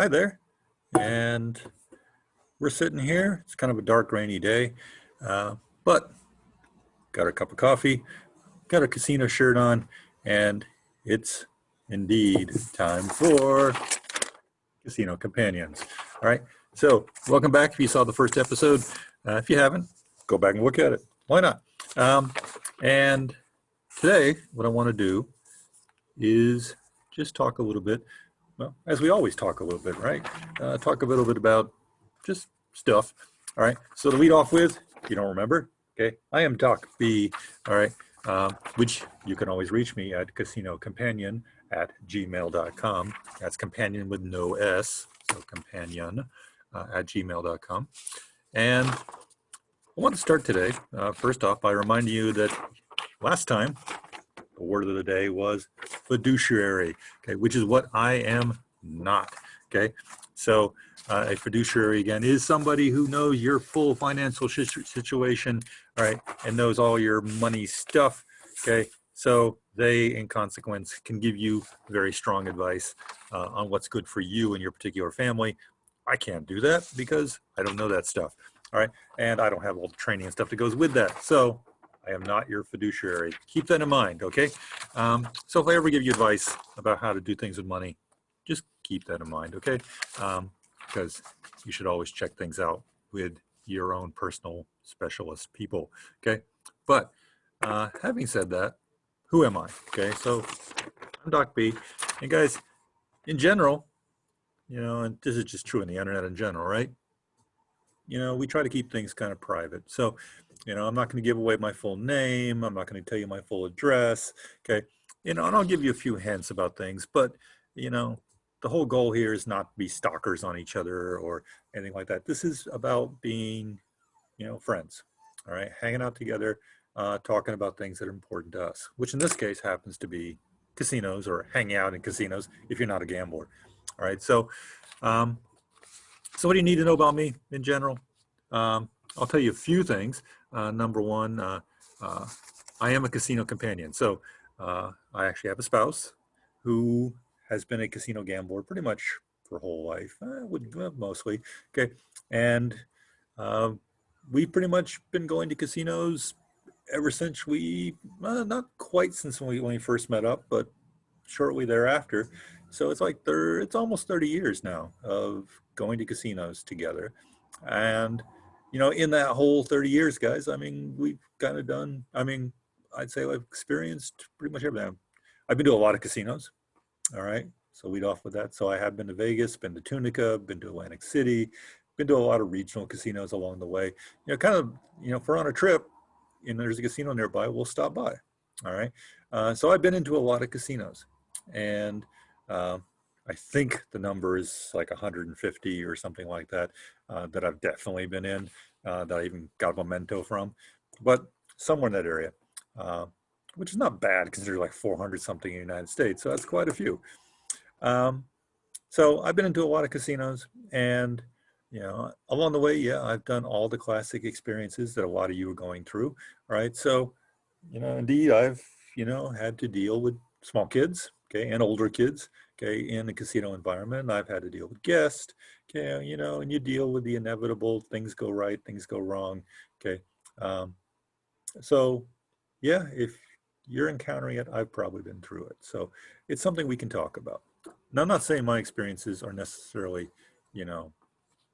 Hi there. And we're sitting here. It's kind of a dark, rainy day, but got a cup of coffee, got a casino shirt on, and it's indeed time for Casino Companions. All right. So, welcome back. If you saw the first episode, if you haven't, go back and look at it. Why not? And today, what I want to do is just talk a little bit, well, as we always talk a little bit, right? Talk a little bit about just stuff. All right. So to lead off with, if you don't remember, okay, I am Doc B. All right. Which you can always reach me at casinocompanion@gmail.com. That's companion with no S. So companion at gmail.com. And I want to start today, first off, by reminding you that last time, the word of the day was fiduciary, okay, which is what I am not, okay? So a fiduciary, again, is somebody who knows your full financial situation, all right, and knows all your money stuff, okay? So they, in consequence, can give you very strong advice on what's good for you and your particular family. I can't do that because I don't know that stuff, all right? And I don't have all the training and stuff that goes with that. So I am not your fiduciary. Keep that in mind, okay? So if I ever give you advice about how to do things with money, just keep that in mind, okay? Because you should always check things out with your own personal specialist people, okay? But having said that, who am I? Okay, so I'm Doc B. And guys, in general, and this is just true in the internet in general, right? We try to keep things kind of private. So, I'm not going to give away my full name. I'm not going to tell you my full address. Okay. And I'll give you a few hints about things, but, the whole goal here is not to be stalkers on each other or anything like that. This is about being, friends. All right. Hanging out together, talking about things that are important to us, which in this case happens to be casinos or hanging out in casinos if you're not a gambler. All right. Um, so what do you need to know about me in general? I'll tell you a few things. Number one, I am a casino companion. So I actually have a spouse who has been a casino gambler pretty much for her whole life, mostly. Okay. And uh, we've pretty much been going to casinos ever since not quite since when we first met up, but shortly thereafter. So it's almost 30 years now of going to casinos together. And, in that whole 30 years, guys, I mean, we've kind of done, I'd say I've experienced pretty much everything. I've been to a lot of casinos. All right. So lead off with that. So I have been to Vegas, been to Tunica, been to Atlantic City, been to a lot of regional casinos along the way. Kind of, if we're on a trip and there's a casino nearby, we'll stop by. All right. So I've been into a lot of casinos, and I think the number is like 150 or something like that that I've definitely been in, that I even got a memento from, but somewhere in that area, which is not bad considering like 400 something in the United States. So that's quite a few. So I've been into a lot of casinos, and along the way, yeah, I've done all the classic experiences that a lot of you are going through. Right. So, indeed, I've, had to deal with small kids, okay, and older kids, okay, in the casino environment. I've had to deal with guests, okay, and you deal with the inevitable things go right, things go wrong, okay. So, yeah, if you're encountering it, I've probably been through it. So it's something we can talk about. Now, I'm not saying my experiences are necessarily,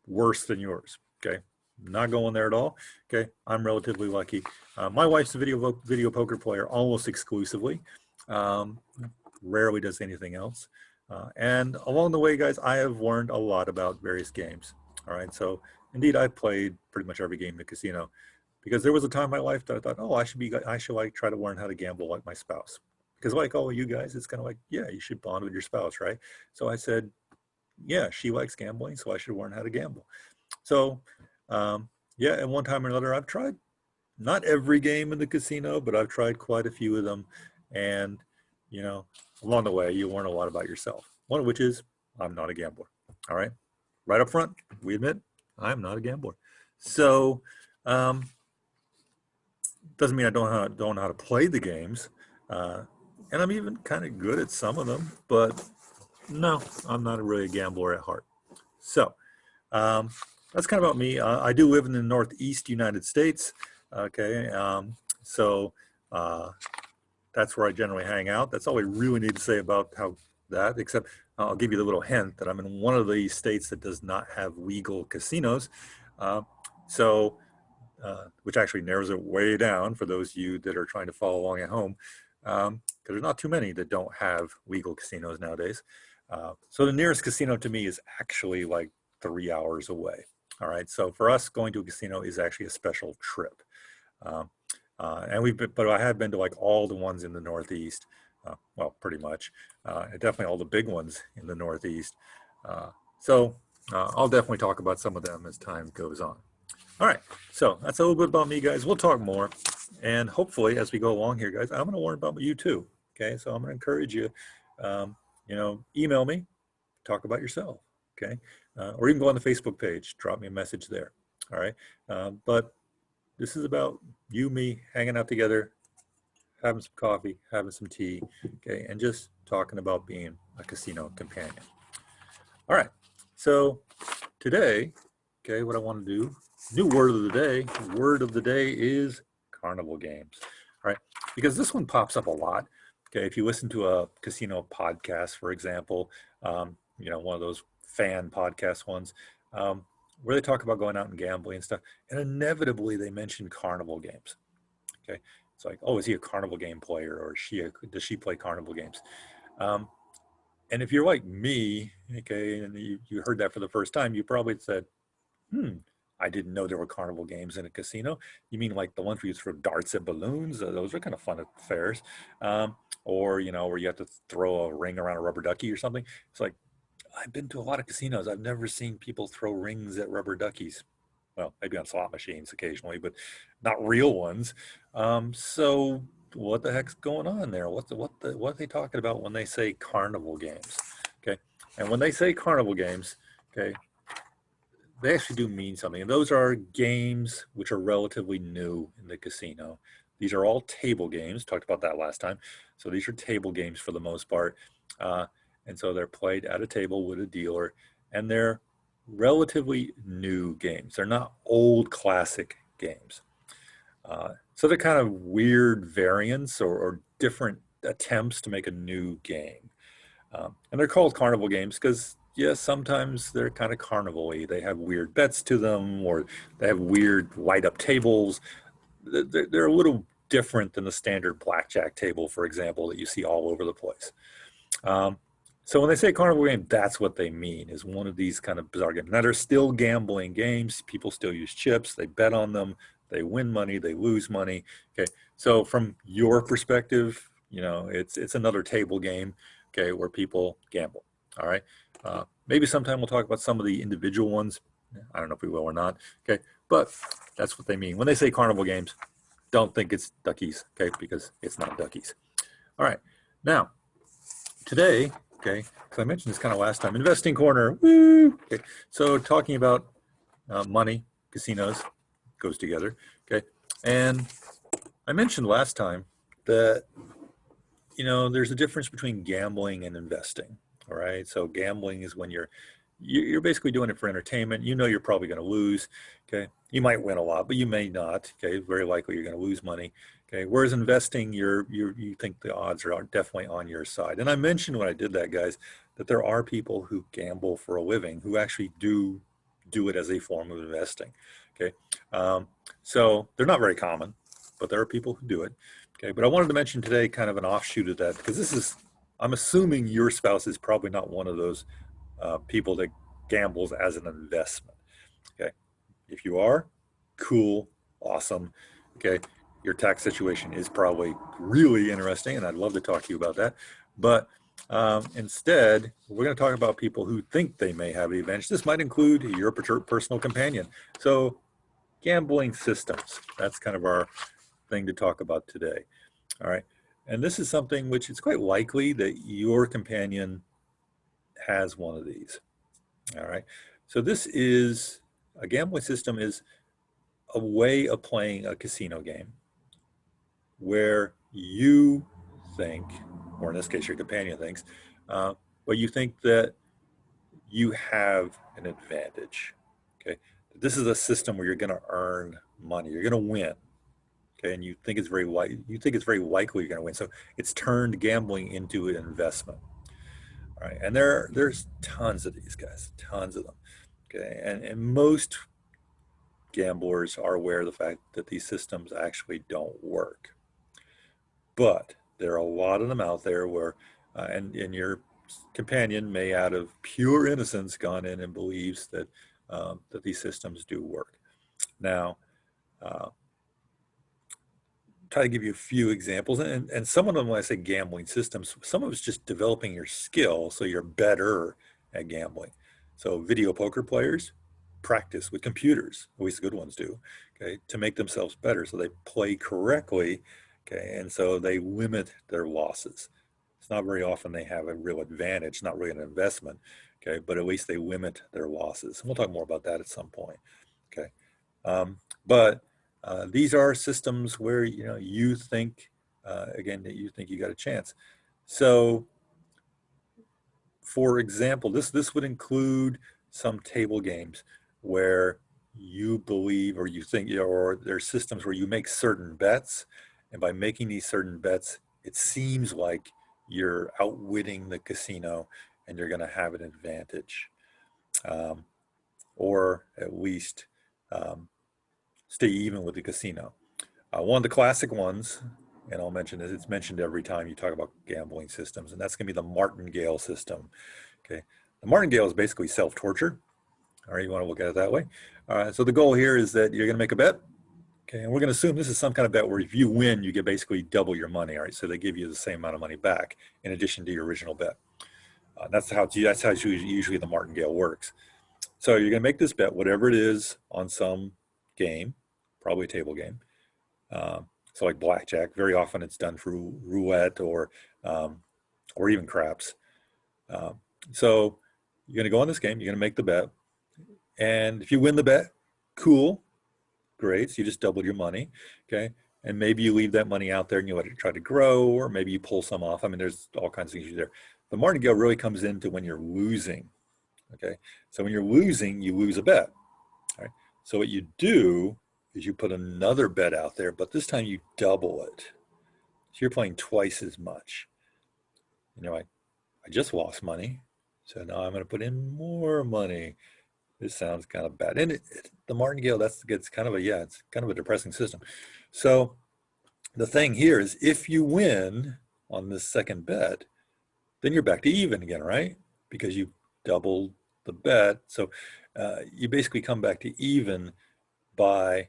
worse than yours, okay? Not going there at all. Okay, I'm relatively lucky. My wife's a video poker player almost exclusively. Um, Rarely does anything else. And along the way, guys, I have learned a lot about various games. All right, so indeed, I've played pretty much every game in the casino because there was a time in my life that I thought, oh, I should like try to learn how to gamble like my spouse. Because like all of you guys, it's kind of like, yeah, you should bond with your spouse, right? So I said, yeah, she likes gambling, so I should learn how to gamble. So, yeah, and one time or another, I've tried not every game in the casino, but I've tried quite a few of them. And, along the way, you learn a lot about yourself. One of which is I'm not a gambler. All right. Right up front, we admit I'm not a gambler. So, doesn't mean I don't know how to play the games. And I'm even kind of good at some of them, but no, I'm not really a gambler at heart. So that's kind of about me. I do live in the Northeast United States. Okay, so that's where I generally hang out. That's all we really need to say about how that, except I'll give you the little hint that I'm in one of the states that does not have legal casinos. Uh, so, which actually narrows it way down for those of you that are trying to follow along at home, because there's not too many that don't have legal casinos nowadays. So the nearest casino to me is actually like 3 hours away. All right, so for us, going to a casino is actually a special trip. And but I have been to like all the ones in the Northeast. Well, pretty much, and definitely all the big ones in the Northeast. So I'll definitely talk about some of them as time goes on. All right, so that's a little bit about me, guys. We'll talk more, and hopefully, as we go along here, guys, I'm going to learn about you too. Okay, so I'm going to encourage you. Email me, talk about yourself. Okay, or even go on the Facebook page, drop me a message there. All right, but this is about you, me, hanging out together, having some coffee, having some tea, okay, and just talking about being a casino companion. All right, so today, okay, what I want to do, new word of the day is carnival games. All right, because this one pops up a lot. Okay, if you listen to a casino podcast, for example, one of those fan podcast ones, where they talk about going out and gambling and stuff, and inevitably they mention carnival games. Okay, it's like, oh, is he a carnival game player, or does she play carnival games? And if you're like me, okay, and you heard that for the first time, you probably said, I didn't know there were carnival games in a casino. You mean like the ones where you throw darts and balloons? Those are kind of fun affairs. Or, where you have to throw a ring around a rubber ducky or something. It's like, I've been to a lot of casinos. I've never seen people throw rings at rubber duckies. Well, maybe on slot machines occasionally, but not real ones. So what the heck's going on there? What are they talking about when they say carnival games? Okay, and when they say carnival games, okay, they actually do mean something. And those are games which are relatively new in the casino. These are all table games. Talked about that last time. So these are table games for the most part. And so they're played at a table with a dealer, and they're relatively new games. They're not old classic games. So they're kind of weird variants or different attempts to make a new game. And they're called carnival games because, yes, sometimes they're kind of carnival-y. They have weird bets to them, or they have weird light-up tables. They're a little different than the standard blackjack table, for example, that you see all over the place. So when they say carnival game, that's what they mean, is one of these kind of bizarre games. Now, they're still gambling games. People still use chips. They bet on them. They win money. They lose money. Okay, so from your perspective, it's another table game, okay, where people gamble. All right. Maybe sometime we'll talk about some of the individual ones. I don't know if we will or not. Okay, but that's what they mean. When they say carnival games, don't think it's duckies, okay, because it's not duckies. All right. Now, today, okay, because I mentioned this kind of last time, investing corner, woo! Okay, so talking about money, casinos, goes together, okay, and I mentioned last time that, there's a difference between gambling and investing, all right? So gambling is when you're basically doing it for entertainment. You're probably going to lose, okay? You might win a lot, but you may not, okay? Very likely you're going to lose money, okay? Whereas investing, you think the odds are definitely on your side. And I mentioned when I did that, guys, that there are people who gamble for a living who actually do it as a form of investing, okay? So they're not very common, but there are people who do it, okay? But I wanted to mention today kind of an offshoot of that, because I'm assuming your spouse is probably not one of those people that gambles as an investment, okay? If you are, cool, awesome, okay? Your tax situation is probably really interesting, and I'd love to talk to you about that. But instead, we're going to talk about people who think they may have the advantage. This might include your personal companion. So gambling systems, that's kind of our thing to talk about today, all right? And this is something which it's quite likely that your companion has one of these, all right? So this is, a gambling system is a way of playing a casino game where you think, or in this case, your companion thinks, but you think that you have an advantage. Okay, this is a system where you're going to earn money. You're going to win. Okay, and you think it's very likely you're going to win. So it's turned gambling into an investment. All right, and there's tons of these guys, tons of them. Okay, and most gamblers are aware of the fact that these systems actually don't work. But there are a lot of them out there where, and your companion may, out of pure innocence, gone in and believes that that these systems do work. Now, try to give you a few examples, and some of them, when I say gambling systems, some of it's just developing your skill so you're better at gambling. So video poker players practice with computers, at least the good ones do, okay, to make themselves better so they play correctly, okay, and so they limit their losses. It's not very often they have a real advantage, not really an investment, okay, but at least they limit their losses. And we'll talk more about that at some point, okay. But these are systems where you think again that you think you got a chance. So, for example, this would include some table games where you believe or you think, or there's systems where you make certain bets, and by making these certain bets, it seems like you're outwitting the casino and you're going to have an advantage, or at least stay even with the casino. One of the classic ones, and I'll mention it, it's mentioned every time you talk about gambling systems, and that's going to be the martingale system. Okay, the martingale is basically self-torture. All right, you want to look at it that way. So the goal here is that you're going to make a bet. Okay, and we're going to assume this is some kind of bet where if you win, you get basically double your money. All right, so they give you the same amount of money back in addition to your original bet. That's how usually the martingale works. So you're going to make this bet, whatever it is, on some game, probably a table game. So like blackjack, very often it's done through roulette or even craps. So you're going to go on this game, you're going to make the bet, and if you win the bet, cool, great, so you just doubled your money, okay? And maybe you leave that money out there and you let it try to grow, or maybe you pull some off. I mean, there's all kinds of things you do there. The martingale really comes into when you're losing, okay? So when you're losing, you lose a bet, all right? So what you do is you put another bet out there, but this time you double it. So you're playing twice as much. I just lost money, so now I'm going to put in more money. This sounds kind of bad. And the martingale, it's kind of a depressing system. So the thing here is, if you win on this second bet, then you're back to even again, right? Because you doubled the bet. So you basically come back to even by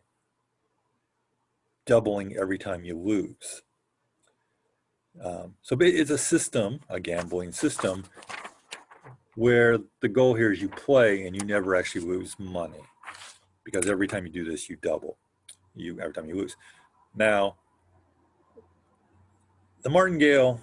doubling every time you lose. So it's a system, a gambling system, where the goal here is you play and you never actually lose money, because every time you do this, you double every time you lose. Now, the martingale,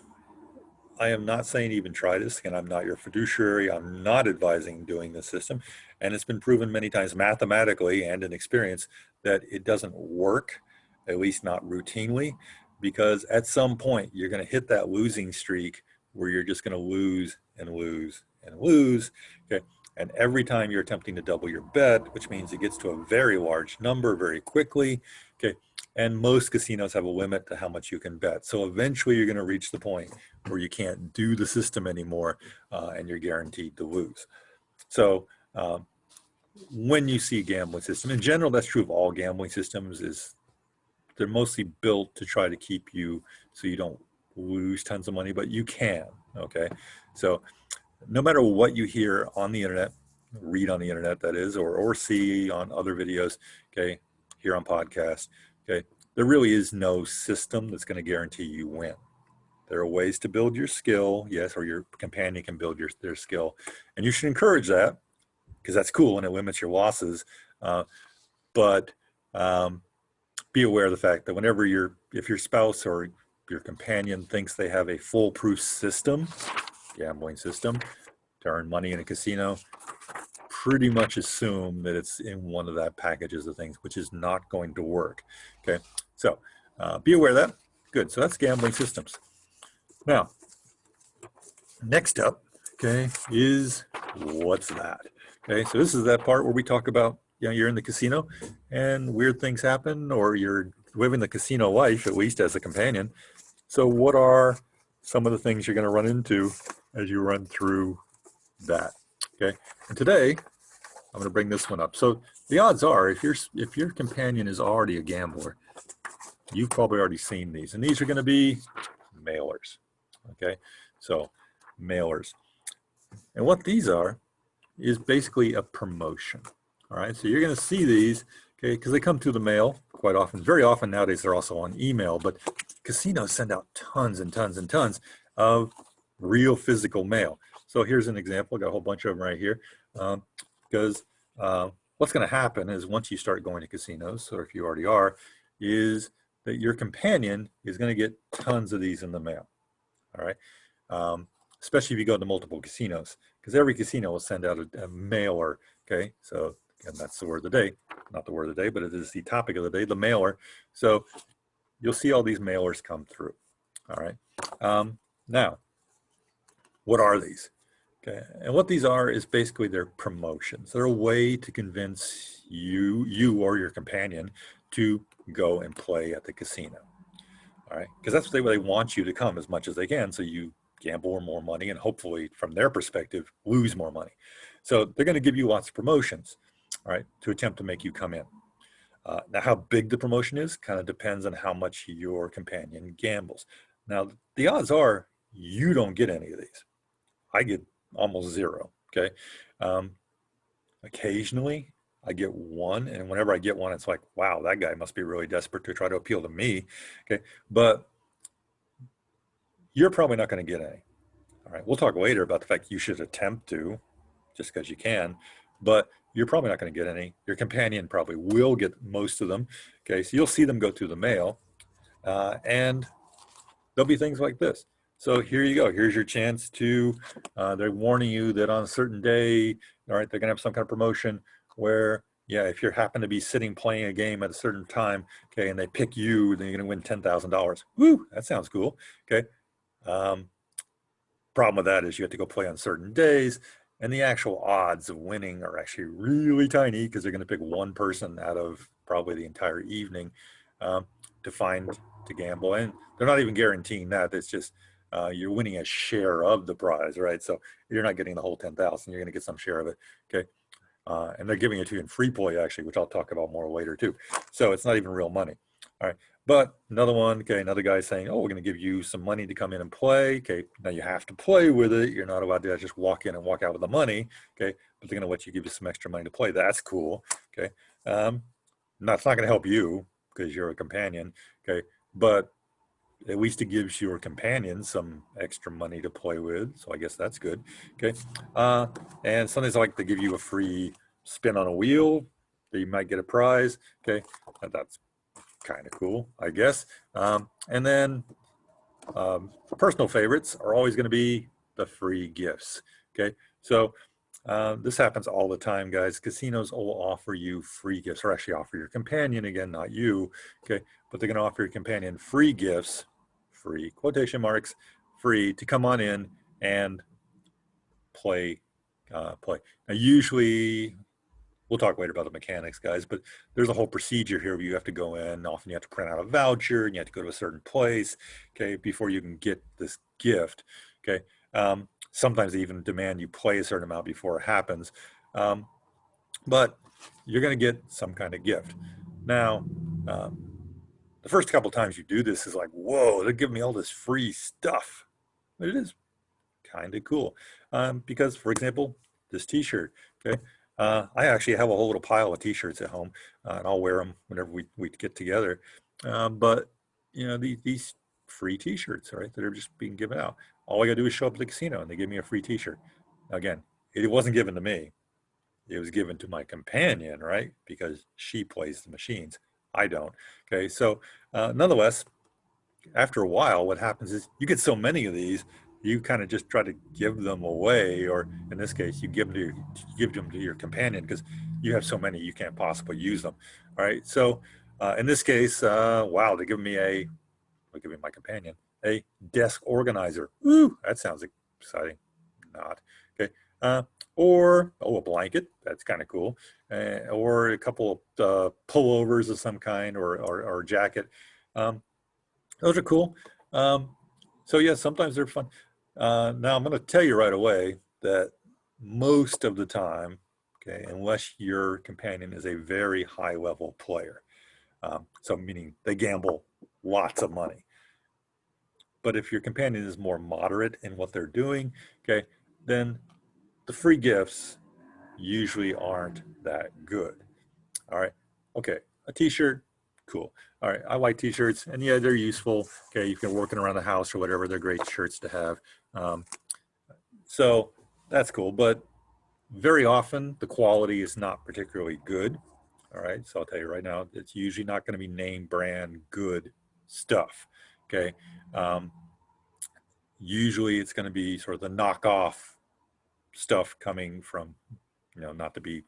I am not saying even try this, and I'm not your fiduciary. I'm not advising doing this system, and it's been proven many times mathematically and in experience that it doesn't work, at least not routinely, because at some point you're going to hit that losing streak where you're just going to lose and lose and lose, okay? And every time you're attempting to double your bet, which means it gets to a very large number very quickly, okay? And most casinos have a limit to how much you can bet. So eventually you're going to reach the point where you can't do the system anymore, and you're guaranteed to lose. So when you see a gambling system, in general, that's true of all gambling systems, is they're mostly built to try to keep you so you don't lose tons of money, but you can, okay? So no matter what you hear on the internet, read on the internet, that is, or see on other videos, okay, here on podcasts, okay, there really is no system that's going to guarantee you win. There are ways to build your skill, yes, or your companion can build their skill, and you should encourage that, because that's cool and it limits your losses. But be aware of the fact that if your spouse or your companion thinks they have a foolproof system, gambling system, to earn money in a casino, pretty much assume that it's in one of that packages of things, which is not going to work. Okay, so be aware of that. Good. So that's gambling systems. Now, next up, okay, is What's that? Okay, so this is that part where we talk about, you're in the casino and weird things happen, or you're living the casino life, at least as a companion. So what are some of the things you're going to run into as you run through that? Okay, and today I'm going to bring this one up. So the odds are, if your companion is already a gambler, you've probably already seen these, and these are going to be mailers. Okay, so mailers, and what these are is basically a promotion. All right, so you're going to see these, okay, because they come through the mail quite often. Very often nowadays they're also on email, but casinos send out tons and tons and tons of real physical mail. So here's an example. I got a whole bunch of them right here, because what's going to happen is once you start going to casinos, or if you already are, is that your companion is going to get tons of these in the mail. All right, especially if you go to multiple casinos, because every casino will send out a mailer. Okay, so again, that's the word of the day, not the word of the day, but it is the topic of the day, the mailer. So you'll see all these mailers come through. All right, now what are these? Okay, and what these are is basically they're promotions. They're a way to convince you or your companion to go and play at the casino. All right, because that's what they want you to come as much as they can, so you gamble more money and hopefully, from their perspective, lose more money. So they're going to give you lots of promotions, all right, to attempt to make you come in. Now, how big the promotion is kind of depends on how much your companion gambles. Now, the odds are you don't get any of these. I get almost zero. Okay. Occasionally I get one, and whenever I get one, it's like, wow, that guy must be really desperate to try to appeal to me. Okay. But you're probably not going to get any. All right. We'll talk later about the fact you should attempt to, just because you can, but you're probably not going to get any. Your companion probably will get most of them. Okay. So you'll see them go through the mail, and there'll be things like this. So here you go. Here's your chance to, they're warning you that on a certain day, all right, they're going to have some kind of promotion where, yeah, if you happen to be sitting playing a game at a certain time, okay, and they pick you, then you're going to win $10,000. Woo, that sounds cool. Okay. Problem with that is you have to go play on certain days, and the actual odds of winning are actually really tiny because they're going to pick one person out of probably the entire evening to find to gamble, and they're not even guaranteeing that. It's just you're winning a share of the prize, right? So you're not getting the whole 10,000. You're going to get some share of it, okay? And they're giving it to you in free play, actually, which I'll talk about more later too. So it's not even real money. All right. But another one, okay, another guy saying, oh, we're going to give you some money to come in and play. Okay, now you have to play with it. You're not allowed to just walk in and walk out with the money. Okay, but they're going to let you give you some extra money to play. That's cool. Okay, that's not going to help you because you're a companion. Okay, but at least it gives your companion some extra money to play with. So I guess that's good. Okay, and sometimes like they give you a free spin on a wheel that you might get a prize. Okay, that's kind of cool, I guess. And then personal favorites are always going to be the free gifts. Okay, so this happens all the time, guys. Casinos will offer you free gifts, or actually offer your companion, again, not you. Okay, but they're going to offer your companion free gifts, free quotation marks, free, to come on in and play. Now, usually we'll talk later about the mechanics, guys, but there's a whole procedure here where you have to go in. Often you have to print out a voucher and you have to go to a certain place, okay, before you can get this gift, okay. Sometimes they even demand you play a certain amount before it happens, but you're going to get some kind of gift. Now, the first couple times you do this is like, whoa, they're giving me all this free stuff. But it is kind of cool, because, for example, this T-shirt, okay. I actually have a whole little pile of T-shirts at home, and I'll wear them whenever we get together. But you know, these free T-shirts, right, that are just being given out. All I got to do is show up at the casino, and they give me a free T-shirt. Again, it wasn't given to me; it was given to my companion, right, because she plays the machines. I don't. Okay, so nonetheless, after a while, what happens is you get so many of these, you kind of just try to give them away, or in this case, you give them to your companion because you have so many you can't possibly use them. All right. So in this case, wow, they give me my companion a desk organizer. Ooh, that sounds exciting. Not okay. or, oh, a blanket, that's kind of cool, or a couple of pullovers of some kind, or a jacket. Those are cool. So yeah, sometimes they're fun. Now I'm going to tell you right away that most of the time, okay, unless your companion is a very high level player, so meaning they gamble lots of money. But if your companion is more moderate in what they're doing, okay, then the free gifts usually aren't that good. All right. Okay. A t-shirt, cool. All right. I like t-shirts, and yeah, they're useful. Okay. You can working around the house or whatever. They're great shirts to have. Um, so that's cool. But very often the quality is not particularly good. All right. So I'll tell you right now, it's usually not going to be name brand good stuff. Okay. Um, Usually it's going to be sort of the knockoff stuff coming from, not to be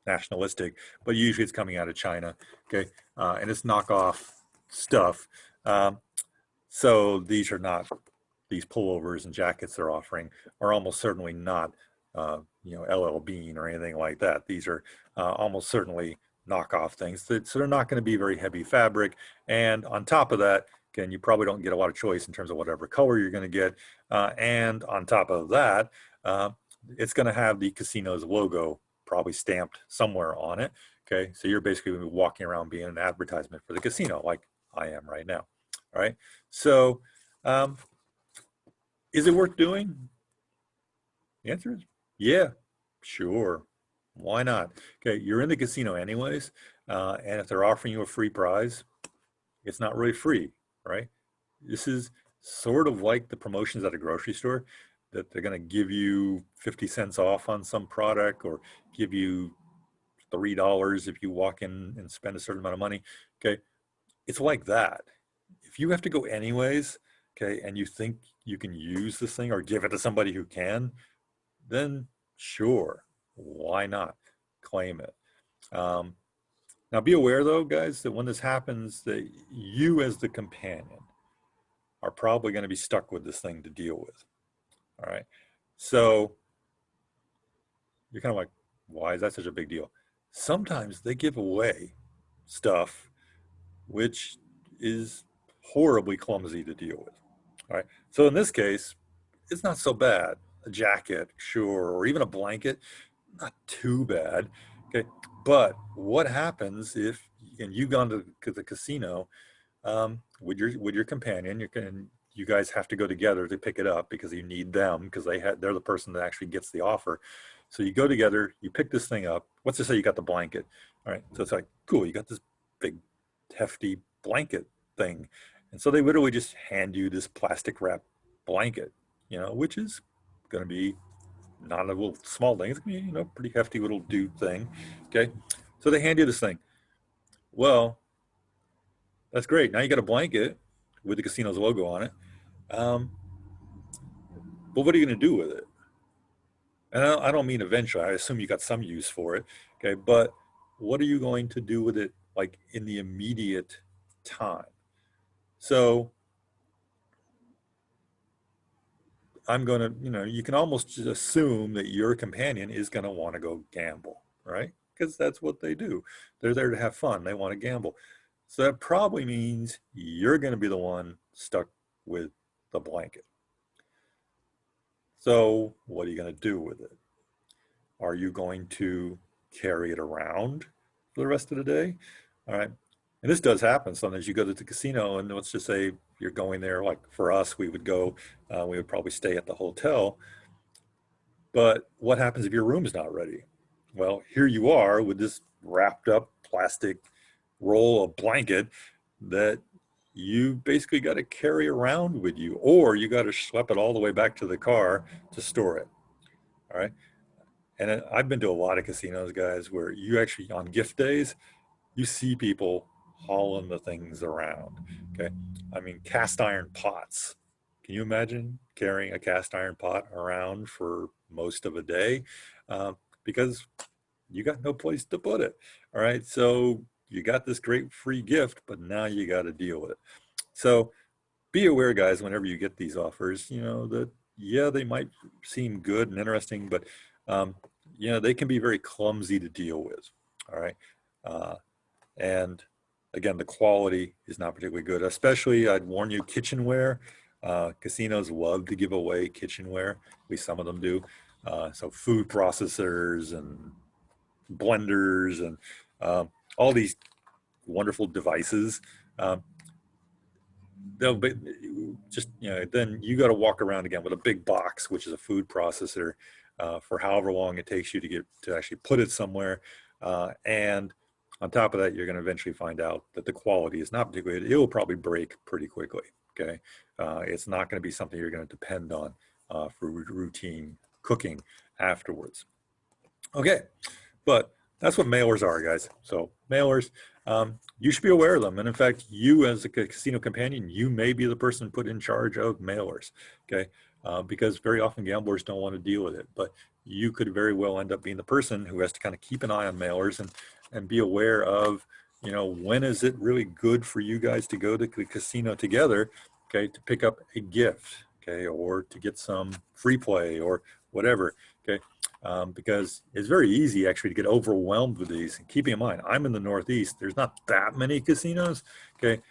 nationalistic, but usually it's coming out of China. Okay. And it's knockoff stuff. Um, so these pullovers and jackets they're offering are almost certainly not, LL Bean or anything like that. These are almost certainly knockoff things. So they're not going to be very heavy fabric. And on top of that, again, you probably don't get a lot of choice in terms of whatever color you're going to get. And on top of that, uh, it's going to have the casino's logo probably stamped somewhere on it. Okay, so you're basically walking around being an advertisement for the casino, like I am right now. All right, so um, is it worth doing? The answer is yeah, sure. Why not? Okay, you're in the casino anyways, and if they're offering you a free prize, it's not really free, right? This is sort of like the promotions at a grocery store that they're going to give you 50 cents off on some product or give you $3 if you walk in and spend a certain amount of money. Okay. It's like that. If you have to go anyways, okay, and you think you can use this thing or give it to somebody who can, then sure, why not claim it? Um, Now be aware though, guys, that when this happens, that you as the companion are probably going to be stuck with this thing to deal with. All right. So you're kind of like, why is that such a big deal? Sometimes they give away stuff which is horribly clumsy to deal with. All right. So in this case, it's not so bad. A jacket, sure, or even a blanket, not too bad. Okay. But what happens if and you've gone to the casino with your companion, you guys have to go together to pick it up because you need them because they're the person that actually gets the offer. So you go together, you pick this thing up. Let's just say you got the blanket. All right. So it's like, cool, you got this big hefty blanket thing. And so they literally just hand you this plastic wrap blanket, which is going to be not a little small thing. It's going to be, pretty hefty little dude thing. Okay. So they hand you this thing. Well, that's great. Now you got a blanket with the casino's logo on it. Um, but what are you going to do with it? And I don't mean eventually. I assume you got some use for it. Okay. But what are you going to do with it like in the immediate time? So I'm going to, you can almost just assume that your companion is going to want to go gamble, right? Because that's what they do. They're there to have fun. They want to gamble. So that probably means you're going to be the one stuck with the blanket. So what are you going to do with it? Are you going to carry it around for the rest of the day? All right. And this does happen. Sometimes you go to the casino and let's just say you're going there, like for us, we would probably stay at the hotel. But what happens if your room is not ready? Well, here you are with this wrapped up plastic roll of blanket that you basically got to carry around with you, or you got to schlep it all the way back to the car to store it. All right. And I've been to a lot of casinos, guys, where you actually, on gift days, you see people hauling the things around. Okay. I mean, cast iron pots. Can you imagine carrying a cast iron pot around for most of a day? Because you got no place to put it. All right. So you got this great free gift, but now you got to deal with it. So be aware, guys, whenever you get these offers, that, yeah, they might seem good and interesting, but you know, they can be very clumsy to deal with. All right. And again, the quality is not particularly good, especially I'd warn you, kitchenware. Casinos love to give away kitchenware. At least some of them do. So food processors and blenders and all these wonderful devices. Um, they'll be just, you know, then you got to walk around again with a big box, which is a food processor, for however long it takes you to get to actually put it somewhere. And on top of that, you're going to eventually find out that the quality is not particularly good. It will probably break pretty quickly. Okay. It's not going to be something you're going to depend on for routine cooking afterwards. Okay. But that's what mailers are, guys. So mailers, you should be aware of them. And in fact, you as a casino companion, you may be the person put in charge of mailers, okay? Because very often gamblers don't want to deal with it, but you could very well end up being the person who has to kind of keep an eye on mailers and be aware of, you know, when is it really good for you guys to go to the casino together, okay, to pick up a gift, okay, or to get some free play or whatever, okay? Because it's very easy actually to get overwhelmed with these. And keeping in mind, I'm in the Northeast. There's not that many casinos. Okay.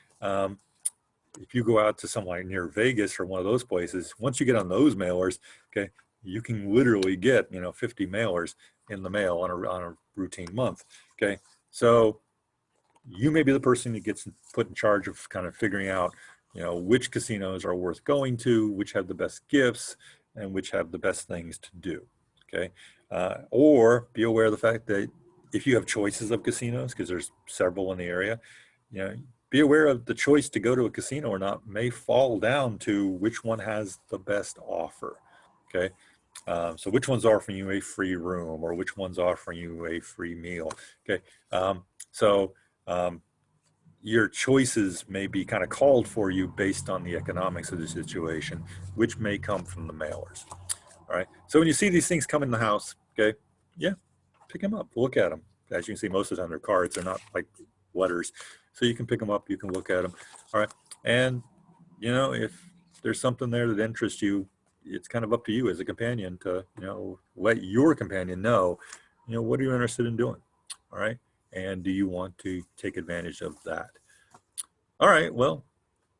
If you go out to somewhere near Vegas or one of those places, once you get on those mailers, okay, you can literally get, you know, 50 mailers in the mail on a routine month. Okay. So you may be the person that gets put in charge of kind of figuring out, you know, which casinos are worth going to, which have the best gifts, and which have the best things to do. Okay. Or be aware of the fact that if you have choices of casinos, because there's several in the area, you know, be aware of the choice to go to a casino or not may fall down to which one has the best offer. Okay. So which one's offering you a free room or which one's offering you a free meal. Okay. So your choices may be kind of called for you based on the economics of the situation, which may come from the mailers. All right. So when you see these things come in the house, okay, yeah, pick them up, look at them. As you can see, most of the time they're cards. They're not like letters. So you can pick them up, you can look at them. All right. And, you know, if there's something there that interests you, it's kind of up to you as a companion to, you know, let your companion know, you know, what are you interested in doing? All right. And do you want to take advantage of that? All right. Well,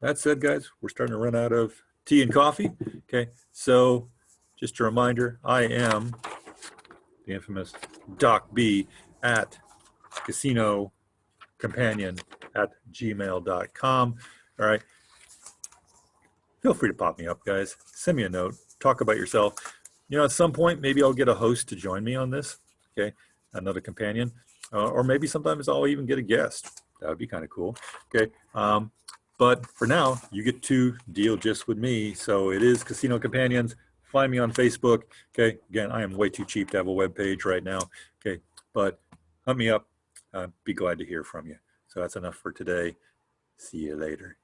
that said, guys, we're starting to run out of tea and coffee. Okay. So just a reminder, I am the infamous Doc B at casinocompanion@gmail.com. All right. Feel free to pop me up, guys. Send me a note. Talk about yourself. You know, at some point, maybe I'll get a host to join me on this. Okay. Another companion. Or maybe sometimes I'll even get a guest. That would be kind of cool. Okay. But for now, you get to deal just with me. So it is Casino Companions. Find me on Facebook. Okay. Again, I am way too cheap to have a web page right now. Okay. But hunt me up. Be glad to hear from you. So that's enough for today. See you later.